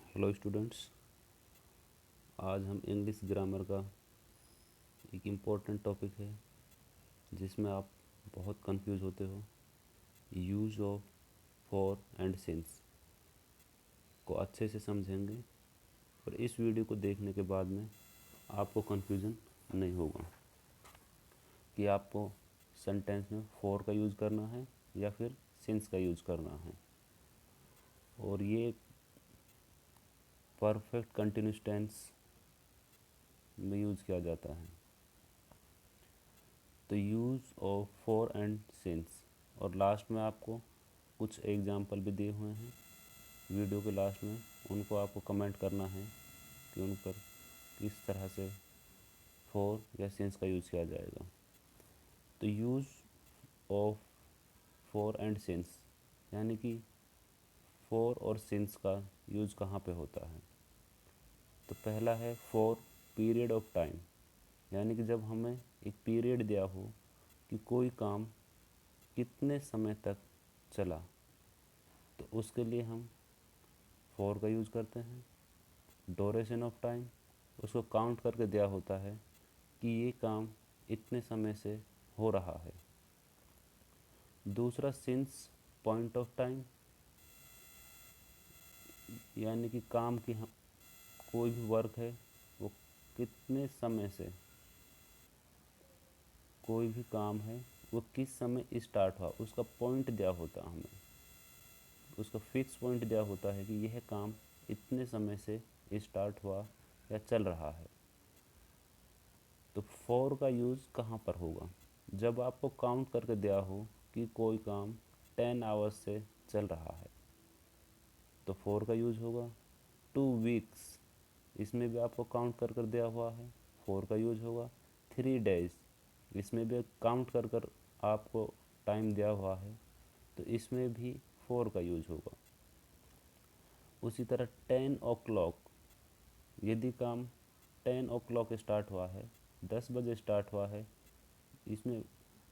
Hello students, आज हम English grammar का एक इम्पोर्टेंट टॉपिक है जिसमें आप बहुत कंफ्यूज होते हो। Use of for and since को अच्छे से समझेंगे और इस वीडियो को देखने के बाद में आपको कंफ्यूजन नहीं होगा कि आपको सेंटेंस में फॉर का यूज़ करना है या फिर सिंस का यूज़ करना है। और ये परफेक्ट कंटिन्यूस टेंस में यूज़ किया जाता है। तो use of for and since, और लास्ट में आपको कुछ एग्जाम्पल भी दिए हुए हैं वीडियो के लास्ट में, उनको आपको कमेंट करना है कि उन पर किस तरह से फॉर या सिंस का यूज़ किया जाएगा। तो use of for and since यानी कि फॉर और सिंस का यूज़ कहाँ पे होता है। तो पहला है फॉर पीरियड ऑफ टाइम, यानी कि जब हमें एक पीरियड दिया हो कि कोई काम कितने समय तक चला, तो उसके लिए हम फॉर का यूज़ करते हैं। ड्यूरेशन ऑफ टाइम, उसको काउंट करके दिया होता है कि ये काम इतने समय से हो रहा है। दूसरा सिंस पॉइंट ऑफ टाइम, यानी कि काम की हम कोई भी वर्क है वो कितने समय से, कोई भी काम है वो किस समय स्टार्ट हुआ, उसका पॉइंट दिया होता है हमें, उसका फिक्स पॉइंट दिया होता है कि यह काम इतने समय से स्टार्ट हुआ या चल रहा है। तो फॉर का यूज़ कहाँ पर होगा? जब आपको काउंट करके दिया हो कि कोई काम 10 आवर्स से चल रहा है तो फॉर का यूज़ होगा। 2 वीक्स, इसमें भी आपको काउंट कर कर दिया हुआ है, फॉर का यूज़ होगा। 3 डेज, इसमें भी काउंट कर कर आपको टाइम दिया हुआ है तो इसमें भी फॉर का यूज़ होगा। उसी तरह 10 o'clock, यदि काम 10 o'clock स्टार्ट हुआ है, 10 बजे स्टार्ट हुआ है, इसमें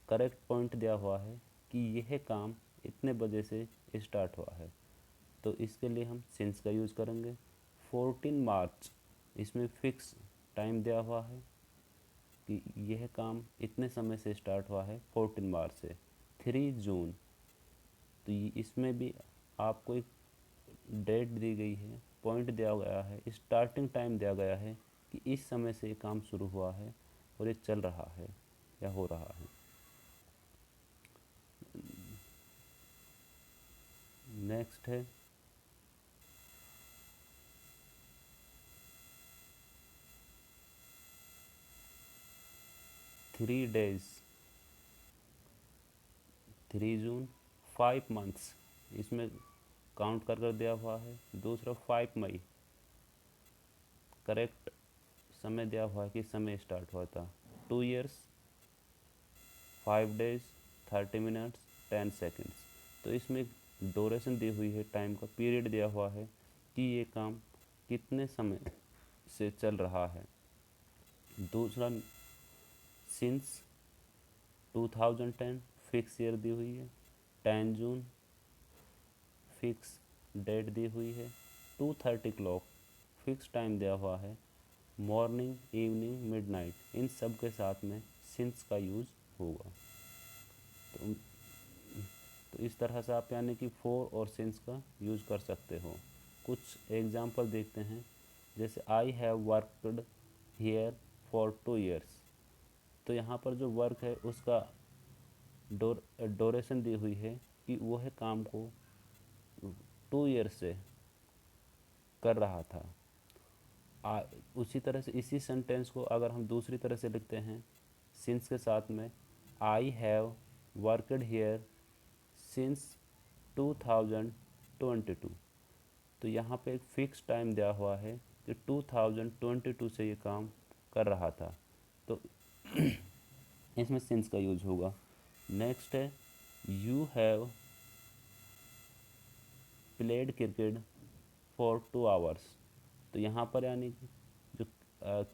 करेक्ट पॉइंट दिया हुआ है कि यह काम इतने बजे से स्टार्ट हुआ है, तो इसके लिए हम सिंस का यूज़ करेंगे। 14 मार्च, इसमें फिक्स टाइम दिया हुआ है कि यह काम इतने समय से स्टार्ट हुआ है 14 मार्च से। 3 जून, तो इसमें भी आपको एक डेट दी गई है, पॉइंट दिया गया है, स्टार्टिंग टाइम दिया गया है कि इस समय से ये काम शुरू हुआ है और ये चल रहा है या हो रहा है। नेक्स्ट है 3 डेज, 3 जून। 5 मंथ्स, इसमें काउंट कर कर दिया हुआ है। दूसरा 5 मई, करेक्ट समय दिया हुआ है कि समय स्टार्ट हुआ था। 2 ईयर्स, 5 डेज, 30 मिनट्स, 10 सेकेंड्स। तो इसमें ड्यूरेशन दी हुई है, टाइम का पीरियड दिया हुआ है कि ये काम कितने समय से चल रहा है। दूसरा सिंस 2010, फिक्स ईयर दी हुई है। 10 जून, फिक्स डेट दी हुई है। 2:30 o'clock, फिक्स टाइम दिया हुआ है। मॉर्निंग, इवनिंग, मिडनाइट, इन सब के साथ में सिंस का यूज़ होगा। तो इस तरह से आप यानी कि फॉर और सिंस का यूज़ कर सकते हो। कुछ एग्जांपल देखते हैं, जैसे I have worked here for 2 years. तो यहाँ पर जो वर्क है उसका ड्यूरेशन दी हुई है कि वह काम को 2 ईयर से कर रहा था। उसी तरह से इसी सेंटेंस को अगर हम दूसरी तरह से लिखते हैं सिंस के साथ में, I have worked here since 2022। तो यहाँ पे एक फ़िक्स टाइम दिया हुआ है कि 2022 से ये काम कर रहा था, तो इसमें सिंस का यूज होगा। नेक्स्ट है you have played cricket for 2 hours. तो यहाँ पर यानी कि जो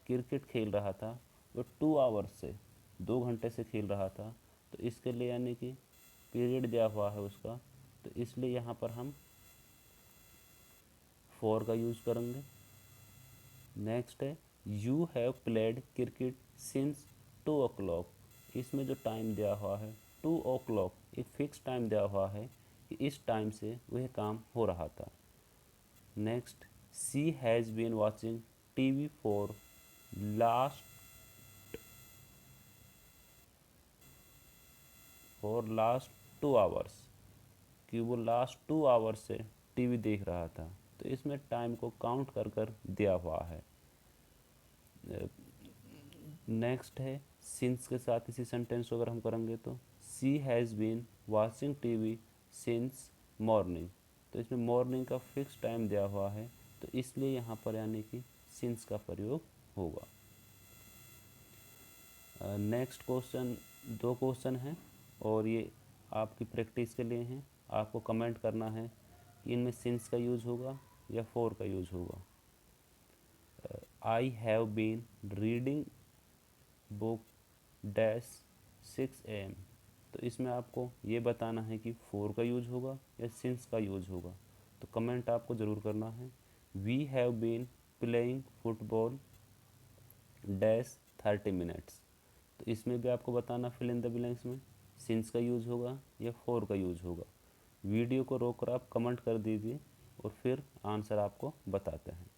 क्रिकेट खेल रहा था वो 2 आवर्स से, 2 घंटे से खेल रहा था, तो इसके लिए यानी कि पीरियड दिया हुआ है उसका, तो इसलिए यहाँ पर हम फॉर का यूज़ करेंगे। नेक्स्ट है you have played cricket since 2 o'clock। इसमें जो टाइम दिया हुआ है 2 o'clock, एक फिक्स टाइम दिया हुआ है कि इस टाइम से वह काम हो रहा था। Next she has been watching TV last for last 2 hours, कि वो लास्ट 2 hours से टीवी देख रहा था। तो इसमें टाइम को काउंट कर कर दिया हुआ है। नेक्स्ट है सिंस के साथ इसी सेंटेंस को अगर हम करेंगे तो she has been watching TV since morning. तो इसमें मॉर्निंग का फिक्स टाइम दिया हुआ है, तो इसलिए यहाँ पर यानी कि सिंस का प्रयोग होगा। नेक्स्ट क्वेश्चन, 2 क्वेश्चन हैं और ये आपकी प्रैक्टिस के लिए हैं। आपको कमेंट करना है कि इनमें सिंस का यूज़ होगा या फॉर का यूज़ होगा। I have been reading book dash 6 AM। तो इसमें आपको ये बताना है कि फॉर का यूज़ होगा या सिंस का यूज़ होगा। तो कमेंट आपको ज़रूर करना है। We have been playing football dash 30 minutes। तो इसमें भी आपको बताना फिल इन द ब्लैंक्स में सिंस का यूज़ होगा या फॉर का यूज़ होगा। वीडियो को रोक कर आप कमेंट कर दीजिए और फिर आंसर आपको बताते हैं।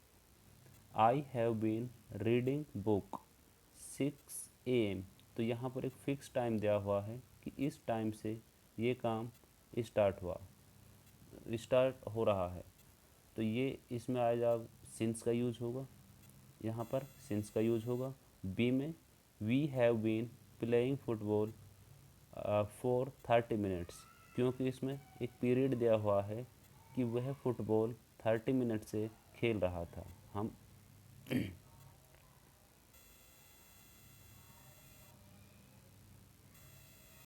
I have been reading book 6 AM। तो यहाँ पर एक फ़िक्स टाइम दिया हुआ है कि इस टाइम से ये काम स्टार्ट हो रहा है। तो ये इसमें आएगा सिंस का यूज़ होगा, यहाँ पर सिंस का यूज़ होगा। बी में we have been playing football for 30 minutes, क्योंकि इसमें एक पीरियड दिया हुआ है कि वह फुटबॉल 30 मिनट से खेल रहा था। हम